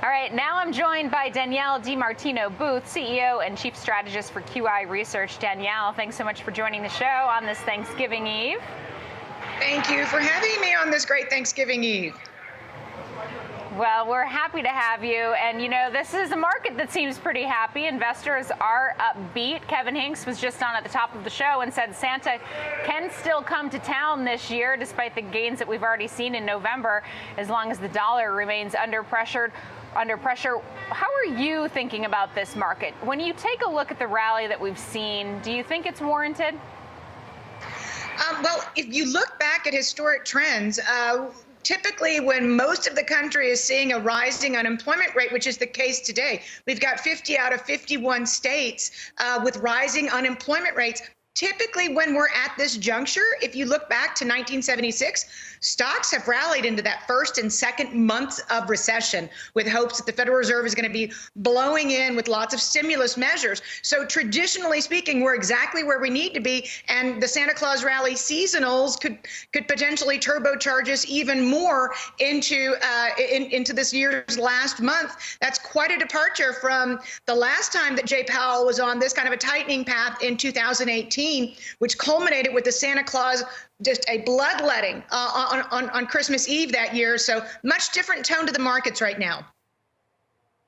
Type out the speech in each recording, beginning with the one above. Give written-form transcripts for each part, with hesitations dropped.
All right, now I'm joined by Danielle DiMartino Booth, CEO and Chief Strategist for QI Research. Danielle, thanks so much for joining the show on this Thanksgiving Eve. Thank you for having me on this great Thanksgiving Eve. Well, we're happy to have you. And, you know, this is a market that seems pretty happy. Investors are upbeat. Kevin Hinks was just on at the top of the show and said Santa can still come to town this year, despite the gains that we've already seen in November, as long as the dollar remains under pressure. How are you thinking about this market? When you take a look at the rally that we've seen, do you think it's warranted? Well, if you look back at historic trends, typically when most of the country is seeing a rising unemployment rate, which is the case today, we've got 50 out of 51 states with rising unemployment rates. Typically, when we're at this juncture, if you look back to 1976, stocks have rallied into that first and second months of recession with hopes that the Federal Reserve is going to be blowing in with lots of stimulus measures. So traditionally speaking, we're exactly where we need to be. And the Santa Claus rally seasonals could potentially turbocharge us even more into this year's last month. That's quite a departure from the last time that Jay Powell was on this kind of a tightening path in 2018. Which culminated with the Santa Claus, just a bloodletting on Christmas Eve that year. So much different tone to the markets right now.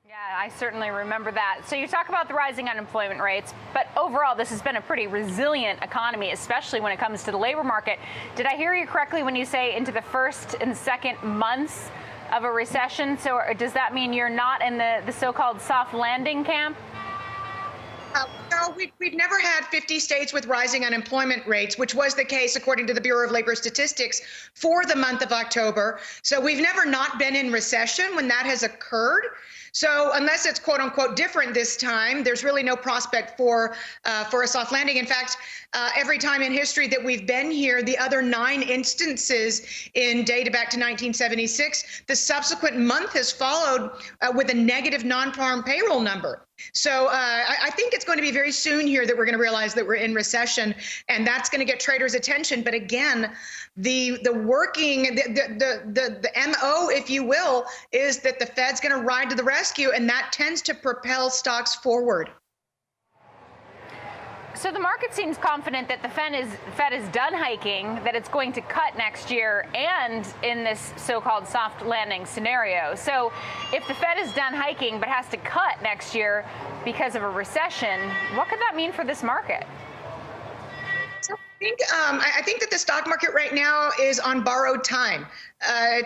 Yeah, I certainly remember that. So you talk about the rising unemployment rates, but overall, this has been a pretty resilient economy, especially when it comes to the labor market. Did I hear you correctly when you say into the first and second months of a recession? So does that mean you're not in the so-called soft landing camp? No, we've never had 50 states with rising unemployment rates, which was the case, according to the Bureau of Labor Statistics, for the month of October. So we've never not been in recession when that has occurred. So unless it's quote unquote different this time, there's really no prospect for a soft landing. In fact, every time in history that we've been here, the other 9 instances in data back to 1976, the subsequent month has followed with a negative non-farm payroll number. So I think it's going to be very soon here that we're going to realize that we're in recession, and that's going to get traders' attention. But again, the MO, if you will, is that the Fed's going to ride to the rescue, and that tends to propel stocks forward. So the market seems confident that the Fed is done hiking, that it's going to cut next year, and in this so-called soft landing scenario. So if the Fed is done hiking but has to cut next year because of a recession, what could that mean for this market? I think that the stock market right now is on borrowed time.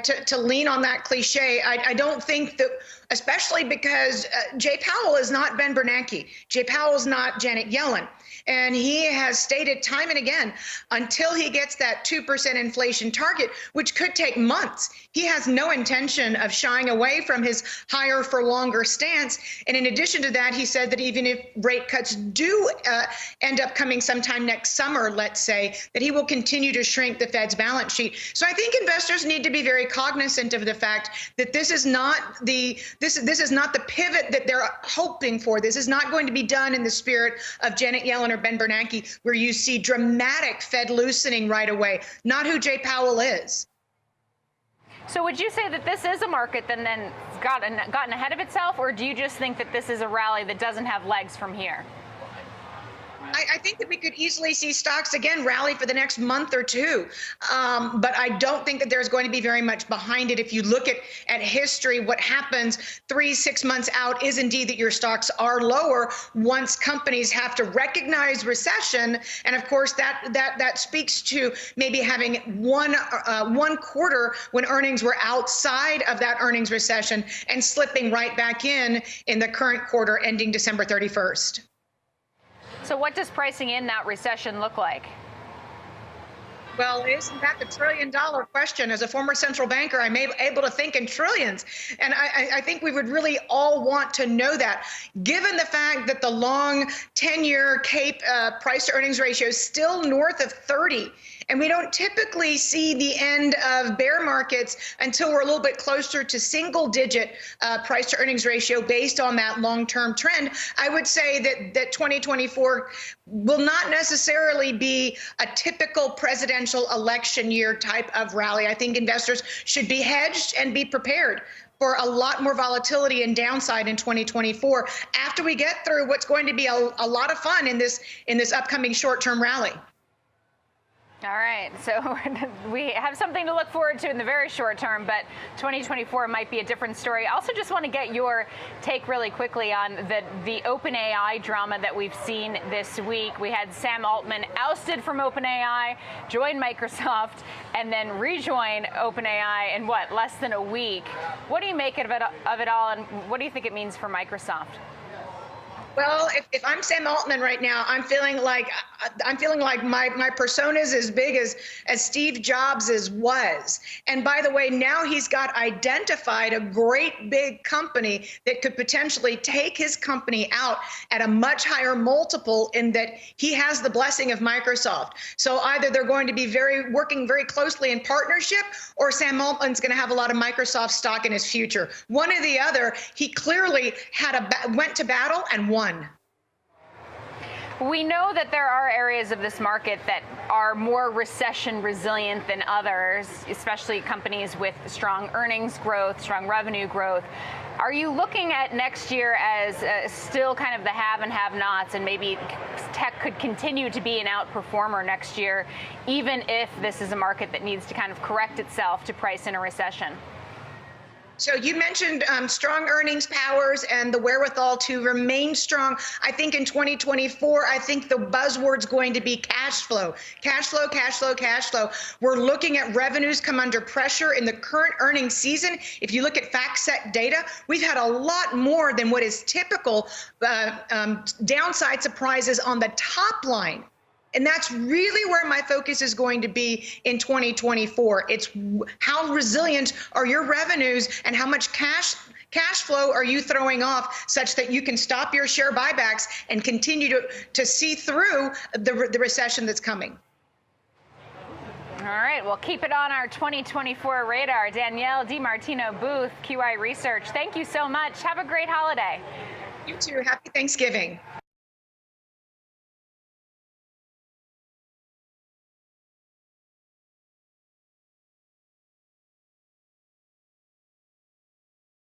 To lean on that cliche, I don't think that, especially because Jay Powell is not Ben Bernanke. Jay Powell is not Janet Yellen. And he has stated time and again, until he gets that 2% inflation target, which could take months, he has no intention of shying away from his higher for longer stance. And in addition to that, he said that even if rate cuts do end up coming sometime next summer, let's say, that he will continue to shrink the Fed's balance sheet. So I think investors need to be very cognizant of the fact that this is not the pivot that they're hoping for. This is not going to be done in the spirit of Janet Yellen or Ben Bernanke, where you see dramatic Fed loosening right away. Not who Jay Powell is. So would you say that this is a market that then gotten ahead of itself, or do you just think that this is a rally that doesn't have legs from here? I think that we could easily see stocks again rally for the next month or two. But I don't think that there's going to be very much behind it. If you look at history, what happens 3-6 months out is indeed that your stocks are lower once companies have to recognize recession. And of course, that speaks to maybe having one quarter when earnings were outside of that earnings recession and slipping right back in the current quarter ending December 31st. So what does pricing in that recession look like? Well, isn't that the trillion-dollar question? As a former central banker, I'm able to think in trillions. And I think we would really all want to know that, given the fact that the long 10-year CAPE price-to-earnings ratio is still north of 30. And we don't typically see the end of bear markets until we're a little bit closer to single-digit price-to-earnings ratio based on that long-term trend. I would say that 2024 will not necessarily be a typical presidential election year type of rally. I think investors should be hedged and be prepared. for a lot more volatility and downside in 2024 after we get through what's going to be a lot of fun in this upcoming short-term rally. All right, so we have something to look forward to in the very short term, but 2024 might be a different story. I also just want to get your take really quickly on the OpenAI drama that we've seen this week. We had Sam Altman ousted from OpenAI, join Microsoft, and then rejoin OpenAI in less than a week. What do you make of it all, and what do you think it means for Microsoft? Well, if I'm Sam Altman right now, I'm feeling like my persona is as big as Steve Jobs' was. And by the way, now he's got identified a great big company that could potentially take his company out at a much higher multiple, in that he has the blessing of Microsoft. So either they're going to be working very closely in partnership, or Sam Altman's going to have a lot of Microsoft stock in his future. One or the other. He clearly went to battle and won. We know that there are areas of this market that are more recession resilient than others, especially companies with strong earnings growth, strong revenue growth. Are you looking at next year as still kind of the have and have-nots, and maybe tech could continue to be an outperformer next year, even if this is a market that needs to kind of correct itself to price in a recession? So you mentioned strong earnings powers and the wherewithal to remain strong. I think in 2024, I think the buzzword's going to be cash flow. Cash flow, cash flow, cash flow. We're looking at revenues come under pressure in the current earnings season. If you look at FactSet data, we've had a lot more than what is typical downside surprises on the top line. And that's really where my focus is going to be in 2024. It's how resilient are your revenues, and how much cash flow are you throwing off, such that you can stop your share buybacks and continue to see through the recession that's coming. All right, well, keep it on our 2024 radar. Danielle DiMartino Booth, QI Research, thank you so much. Have a great holiday. You too. Happy Thanksgiving.